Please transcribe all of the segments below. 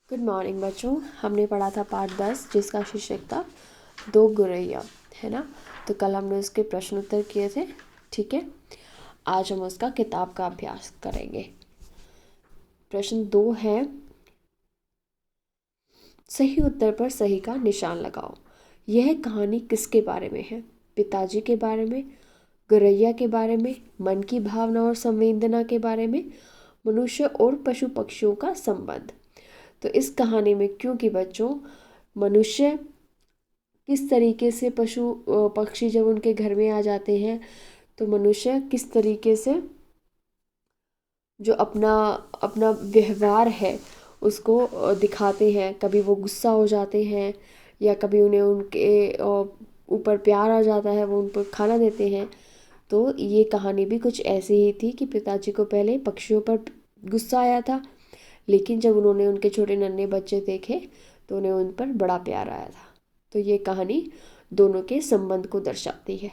Good morning बच्चों। हमने पढ़ा था पाठ 10 जिसका शीर्षक था दो गुरैया, है ना। तो कल हमने उसके प्रश्न उत्तर किए थे, ठीक है। आज हम उसका किताब का अभ्यास करेंगे। प्रश्न 2 है, सही उत्तर पर सही का निशान लगाओ। यह कहानी किसके बारे में है? पिताजी के बारे में, गुरैया के बारे में, मन की भावना और संवेदना के बारे में, मनुष्य और पशु पक्षियों का संबंध। तो इस कहानी में क्योंकि बच्चों मनुष्य किस तरीके से पशु पक्षी जब उनके घर में आ जाते हैं तो मनुष्य किस तरीके से जो अपना अपना व्यवहार है उसको दिखाते हैं। कभी वो गुस्सा हो जाते हैं या कभी उन्हें उनके ऊपर प्यार आ जाता है, वो उन पर खाना देते हैं। तो ये कहानी भी कुछ ऐसी ही थी कि पिताजी को पहले पक्षियों पर गुस्सा आया था, लेकिन जब उन्होंने उनके छोटे नन्हे बच्चे देखे तो उन्हें उन पर बड़ा प्यार आया था। तो ये कहानी दोनों के संबंध को दर्शाती है,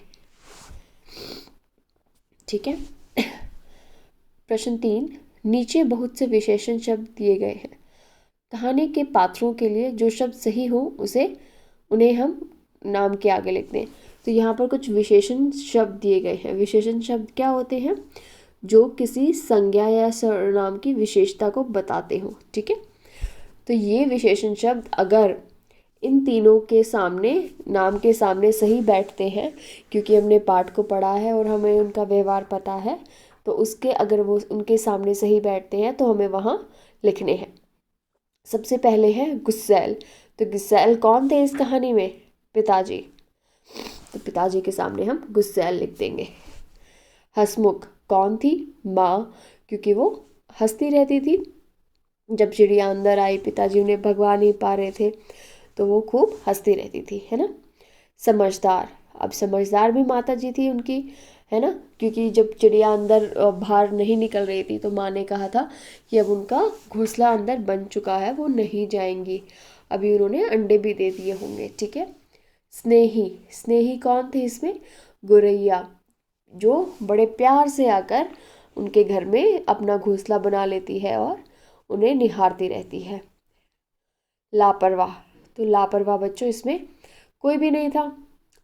ठीक है। प्रश्न 3, नीचे बहुत से विशेषण शब्द दिए गए हैं। कहानी के पात्रों के लिए जो शब्द सही हो उन्हें हम नाम के आगे लिखते हैं। तो यहाँ पर कुछ विशेषण शब्द दिए गए हैं। विशेषण शब्द क्या होते हैं? जो किसी संज्ञा या सर्वनाम की विशेषता को बताते हो, ठीक है। तो ये विशेषण शब्द अगर इन तीनों के सामने, नाम के सामने सही बैठते हैं, क्योंकि हमने पाठ को पढ़ा है और हमें उनका व्यवहार पता है, तो उसके अगर वो उनके सामने सही बैठते हैं तो हमें वहाँ लिखने हैं। सबसे पहले है गुस्सैल। तो गुस्सैल कौन थे इस कहानी में? पिताजी। तो पिताजी के सामने हम गुस्सैल लिख देंगे। हंसमुख कौन थी? माँ, क्योंकि वो हंसती रहती थी। जब चिड़िया अंदर आई, पिताजी उन्हें भगवा नहीं पा रहे थे तो वो खूब हंसती रहती थी, है ना। समझदार, अब समझदार भी माता जी थी उनकी, है ना, क्योंकि जब चिड़िया अंदर बाहर नहीं निकल रही थी तो माँ ने कहा था कि अब उनका घोंसला अंदर बन चुका है, वो नहीं जाएंगी। अभी उन्होंने अंडे भी दे दिए होंगे, ठीक है। स्नेही, स्नेही कौन थे इसमें? गुरैया, जो बड़े प्यार से आकर उनके घर में अपना घोंसला बना लेती है और उन्हें निहारती रहती है। लापरवाह, तो लापरवाह बच्चों इसमें कोई भी नहीं था।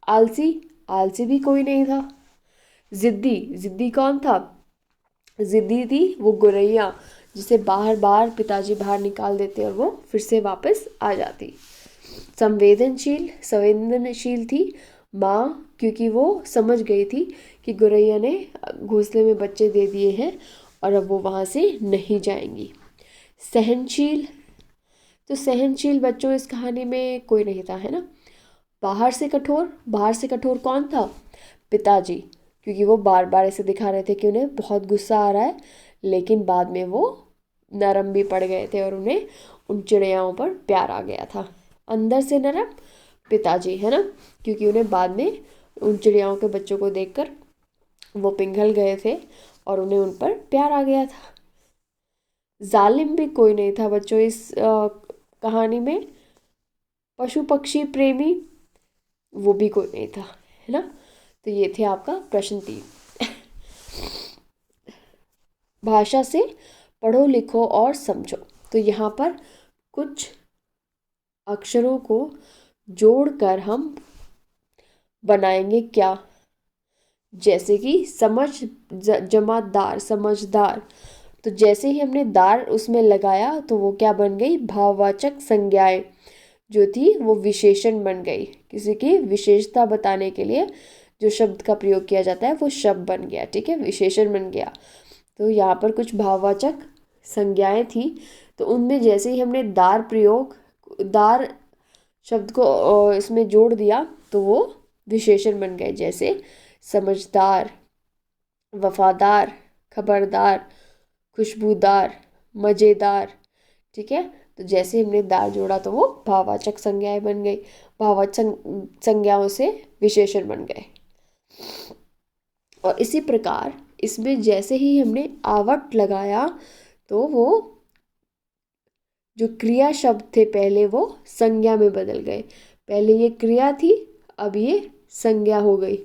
आलसी, आलसी भी कोई नहीं था। जिद्दी, जिद्दी कौन था? जिद्दी थी वो गुरैया, जिसे बाहर बाहर पिताजी बाहर निकाल देते और वो फिर से वापस आ जाती। संवेदनशील, संवेदनशील थी माँ, क्योंकि वो समझ गई थी कि गुरैया ने घोंसले में बच्चे दे दिए हैं और अब वो वहाँ से नहीं जाएंगी। सहनशील, तो सहनशील बच्चों इस कहानी में कोई नहीं था, है ना। बाहर से कठोर, बाहर से कठोर कौन था? पिताजी, क्योंकि वो बार बार ऐसे दिखा रहे थे कि उन्हें बहुत गुस्सा आ रहा है, लेकिन बाद में वो नरम भी पड़ गए थे और उन्हें उन चिड़ियाओं पर प्यार आ गया था। अंदर से नरम, पिताजी, है ना, क्योंकि उन्हें बाद में उन चिड़ियाओं के बच्चों को देखकर वो पिघल गए थे और उन्हें उन पर प्यार आ गया था। जालिम भी कोई नहीं था बच्चों इस कहानी में। पशु पक्षी प्रेमी, वो भी कोई नहीं था, है ना। तो ये थे आपका प्रश्न 3। भाषा से पढ़ो, लिखो और समझो। तो यहाँ पर कुछ अक्षरों को जोड़कर हम बनाएंगे क्या? जैसे कि समझ, जमादार, समझदार। तो जैसे ही हमने दार उसमें लगाया तो वो क्या बन गई? भाववाचक संज्ञाएं जो थी वो विशेषण बन गई। किसी की विशेषता बताने के लिए जो शब्द का प्रयोग किया जाता है वो शब्द बन गया, ठीक है, विशेषण बन गया। तो यहाँ पर कुछ भाववाचक संज्ञाएं थी, तो उनमें जैसे ही हमने दार शब्द को इसमें जोड़ दिया तो वो विशेषण बन गए। जैसे समझदार, वफादार, खबरदार, खुशबूदार, मज़ेदार, ठीक है। तो जैसे हमने दार जोड़ा तो वो भाववाचक संज्ञाएं बन गई, भाववाचक संज्ञाओं से विशेषण बन गए। और इसी प्रकार इसमें जैसे ही हमने आवट लगाया तो वो जो क्रिया शब्द थे पहले वो संज्ञा में बदल गए। पहले ये क्रिया थी, अब ये संज्ञा हो गई,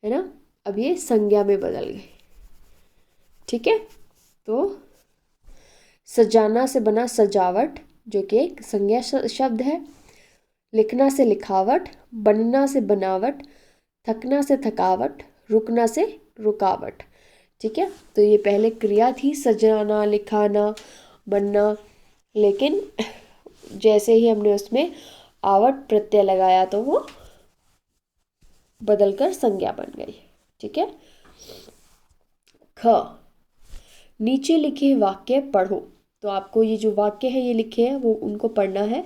है ना, अब ये संज्ञा में बदल गई, ठीक है। तो सजाना से बना सजावट, जो कि एक संज्ञा शब्द है। लिखना से लिखावट, बनना से बनावट, थकना से थकावट, रुकना से रुकावट। ठीक है, तो ये पहले क्रिया थी, सजाना, लिखाना, बनना, लेकिन जैसे ही हमने उसमें आवट प्रत्यय लगाया तो वो बदलकर संज्ञा बन गई। ठीक है। ख, नीचे लिखे वाक्य पढ़ो। तो आपको ये जो वाक्य है ये लिखे हैं वो उनको पढ़ना है।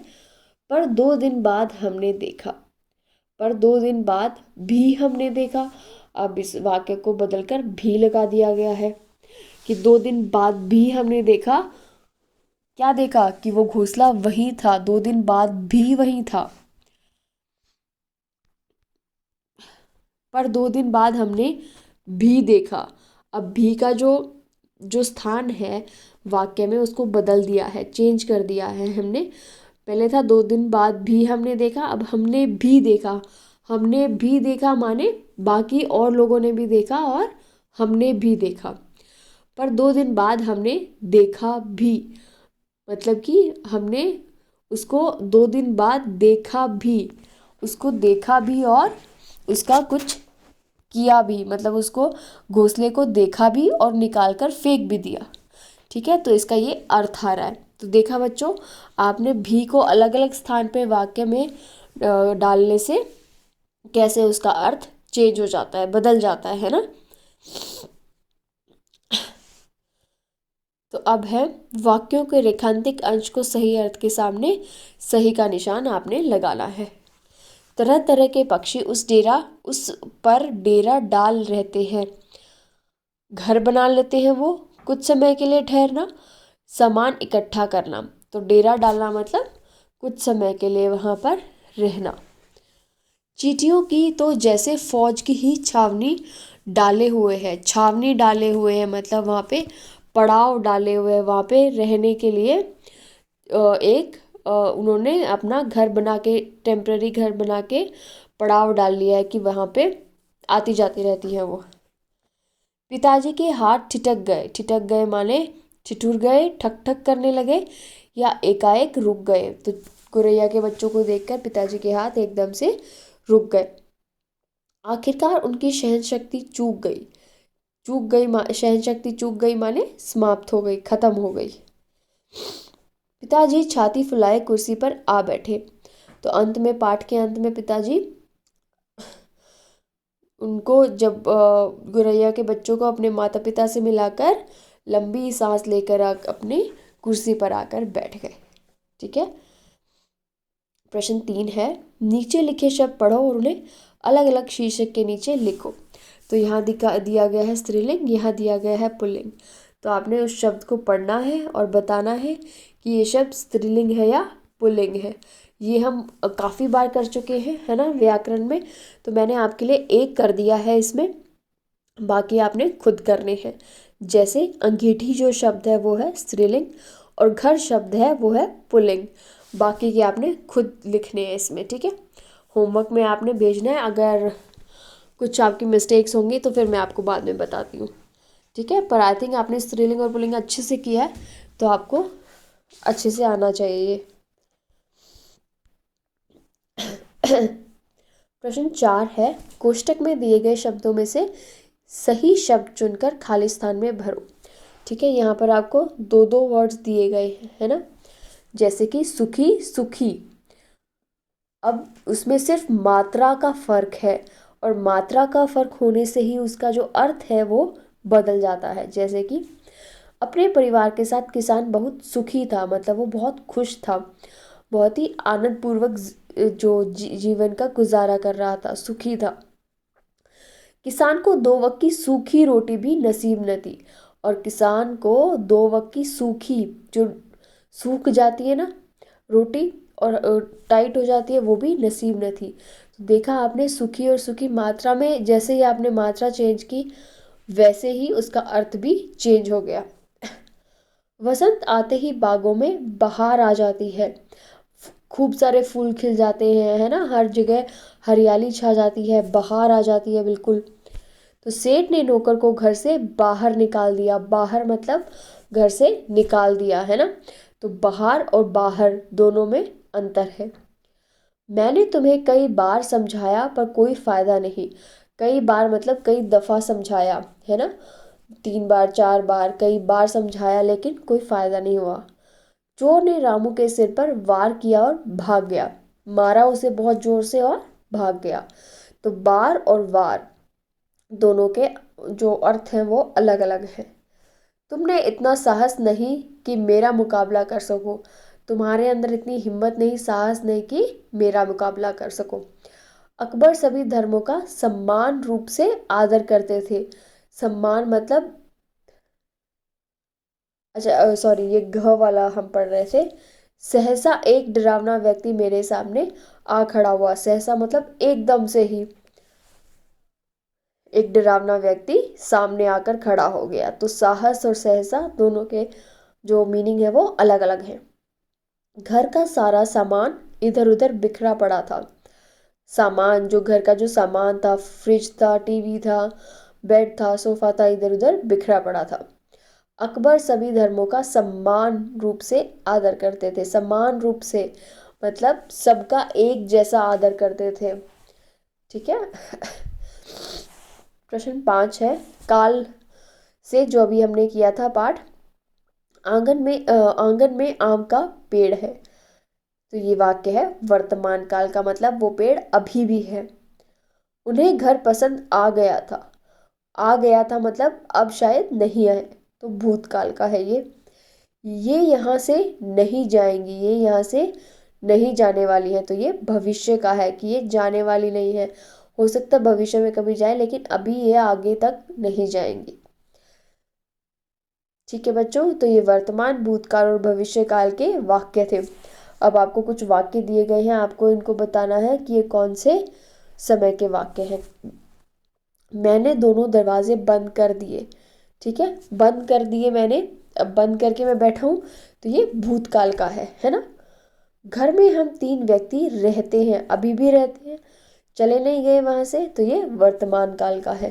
पर 2 दिन बाद हमने देखा, पर 2 दिन बाद भी हमने देखा। अब इस वाक्य को बदलकर भी लगा दिया गया है कि 2 दिन बाद भी हमने देखा। क्या देखा? कि वो घोंसला वही था, 2 दिन बाद भी वही था। पर 2 दिन बाद हमने भी देखा। अब भी का जो जो स्थान है वाक्य में उसको बदल दिया है, चेंज कर दिया है हमने। पहले था 2 दिन बाद भी हमने देखा, अब हमने भी देखा। हमने भी देखा माने बाकी और लोगों ने भी देखा और हमने भी देखा। पर 2 दिन बाद हमने देखा भी, मतलब कि हमने उसको 2 दिन बाद देखा भी, उसको देखा भी और उसका कुछ किया भी, मतलब उसको घोंसले को देखा भी और निकाल कर फेंक भी दिया। ठीक है, तो इसका ये अर्थ आ रहा है। तो देखा बच्चों, आपने भी को अलग अलग स्थान पे वाक्य में डालने से कैसे उसका अर्थ चेंज हो जाता है, बदल जाता है ना। तो अब है वाक्यों के रेखांकित अंश को सही अर्थ के सामने सही का निशान आपने लगाना है। तरह तरह के पक्षी उस पर डेरा डाल रहते हैं। घर बना लेते हैं वो, कुछ समय के लिए ठहरना, सामान इकट्ठा करना। तो डेरा डालना मतलब कुछ समय के लिए वहाँ पर रहना। चींटियों की तो जैसे फौज की ही छावनी डाले हुए हैं। छावनी डाले हुए हैं मतलब वहाँ पे पड़ाव डाले हुए हैं, वहाँ पे रहने के लिए उन्होंने अपना घर बना के, टेम्पररी घर बना के पड़ाव डाल लिया है कि वहाँ पे आती जाती रहती है वो। पिताजी के हाथ ठिठक गए। ठिठक गए माने ठिठुर गए, ठक ठक करने लगे या एकाएक रुक गए। तो गुरैया के बच्चों को देखकर पिताजी के हाथ एकदम से रुक गए। आखिरकार उनकी सहन शक्ति चूक गई। सहन शक्ति चूक गई माने समाप्त हो गई, खत्म हो गई। पिताजी छाती फुलाए कुर्सी पर आ बैठे। तो अंत में, पाठ के अंत में पिताजी उनको, जब गुरैया के बच्चों को अपने माता पिता से मिलाकर लंबी सांस लेकर अपनी कुर्सी पर आकर बैठ गए। ठीक है। प्रश्न 3 है, नीचे लिखे शब्द पढ़ो और उन्हें अलग अलग शीर्षक के नीचे लिखो। तो यहाँ दिया गया है स्त्रीलिंग, यहाँ दिया गया है पुल्लिंग। तो आपने उस शब्द को पढ़ना है और बताना है कि ये शब्द स्त्रीलिंग है या पुल्लिंग है। ये हम काफ़ी बार कर चुके हैं, है ना, व्याकरण में। तो मैंने आपके लिए एक कर दिया है इसमें, बाकी आपने खुद करने हैं। जैसे अंगीठी जो शब्द है वो है स्त्रीलिंग और घर शब्द है वो है पुल्लिंग। बाकी के आपने खुद लिखने हैं इसमें। ठीक है, होमवर्क में आपने भेजना है। अगर कुछ आपकी मिस्टेक्स होंगी तो फिर मैं आपको बाद में बताती हूँ। ठीक है, पर आई थिंक आपने स्त्रीलिंग और पुल्लिंग अच्छे से किया है, तो आपको अच्छे से आना चाहिए। प्रश्न 4 है, कोष्टक में दिए गए शब्दों में से सही शब्द चुनकर खाली स्थान में भरो। ठीक है, यहाँ पर आपको दो दो वर्ड्स दिए गए हैं, है ना। जैसे कि सुखी, सुखी। अब उसमें सिर्फ मात्रा का फर्क है और मात्रा का फर्क होने से ही उसका जो अर्थ है वो बदल जाता है। जैसे कि अपने परिवार के साथ किसान बहुत सुखी था, मतलब वो बहुत खुश था, बहुत ही आनंद पूर्वक जो जीवन का गुजारा कर रहा था, सुखी था। किसान को 2 वक्त की सूखी रोटी भी नसीब न थी। और किसान को 2 वक्त की सूखी, जो सूख जाती है ना रोटी और टाइट हो जाती है, वो भी नसीब न थी। तो देखा आपने, सूखी और सूखी मात्रा में जैसे ही आपने मात्रा चेंज की वैसे ही उसका अर्थ भी चेंज हो गया। वसंत आते ही बागों में बहार आ जाती है, खूब सारे फूल खिल जाते हैं, है ना, हर जगह हरियाली छा जाती है, बहार आ जाती है बिल्कुल। तो सेठ ने नौकर को घर से बाहर निकाल दिया। बाहर मतलब घर से निकाल दिया, है ना। तो बाहर और बाहर दोनों में अंतर है। मैंने तुम्हें कई बार समझाया पर कोई फायदा नहीं। कई बार मतलब कई दफा समझाया, है ना। 3 बार 4 बार कई बार समझाया लेकिन कोई फायदा नहीं हुआ। चोर ने रामू के सिर पर वार किया और भाग गया। मारा उसे बहुत जोर से और भाग गया। तो बार और वार दोनों के जो अर्थ हैं वो अलग अलग हैं। तुमने इतना साहस नहीं कि मेरा मुकाबला कर सको। तुम्हारे अंदर इतनी हिम्मत नहीं, साहस नहीं कि मेरा मुकाबला कर सको। अकबर सभी धर्मों का सम्मान रूप से आदर करते थे। सम्मान मतलब, अच्छा सॉरी, ये घ वाला हम पढ़ रहे थे। सहसा एक डरावना व्यक्ति मेरे सामने आ खड़ा हुआ। सहसा मतलब एकदम से ही एक डरावना व्यक्ति सामने आकर खड़ा हो गया। तो साहस और सहसा दोनों के जो मीनिंग है वो अलग अलग है। घर का सारा सामान इधर उधर बिखरा पड़ा था। सामान, जो घर का जो सामान था, फ्रिज था, टीवी था, बेड था, सोफा था, इधर उधर बिखरा पड़ा था। अकबर सभी धर्मों का सम्मान रूप से आदर करते थे। सम्मान रूप से मतलब सबका एक जैसा आदर करते थे। ठीक है। प्रश्न 5 है, काल से जो अभी हमने किया था पाठ। आंगन में आम का पेड़ है। तो ये वाक्य है वर्तमान काल का, मतलब वो पेड़ अभी भी है। उन्हें घर पसंद आ गया था। आ गया था मतलब अब शायद नहीं आए। तो भूतकाल का है ये यहाँ से नहीं जाएंगी, ये यहाँ से नहीं जाने वाली है। तो ये भविष्य का है कि ये जाने वाली नहीं है। हो सकता है भविष्य में कभी जाए लेकिन अभी ये आगे तक नहीं जाएंगी। ठीक है बच्चों, तो ये वर्तमान, भूतकाल और भविष्य काल के वाक्य थे। अब आपको कुछ वाक्य दिए गए हैं, आपको इनको बताना है कि ये कौन से समय के वाक्य हैं। मैंने दोनों दरवाजे बंद कर दिए। ठीक है, बंद कर दिए मैंने। अब बंद करके मैं बैठा हूँ, तो ये भूतकाल का है ना। घर में हम 3 व्यक्ति रहते हैं, अभी भी रहते हैं, चले नहीं गए वहां से। तो ये वर्तमान काल का है।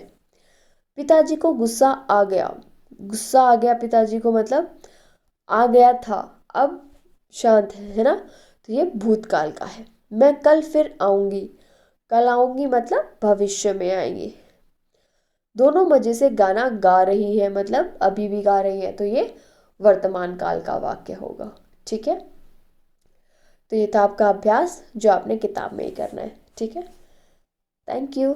पिताजी को गुस्सा आ गया। गुस्सा आ गया पिताजी को, मतलब आ गया था, अब शांत है ना। तो ये भूतकाल का है। मैं कल फिर आऊंगी। कल आऊंगी मतलब भविष्य में आएंगी। दोनों मजे से गाना गा रही है, मतलब अभी भी गा रही है। तो ये वर्तमान काल का वाक्य होगा। ठीक है, तो ये था आपका अभ्यास जो आपने किताब में ही करना है। ठीक है, थैंक यू।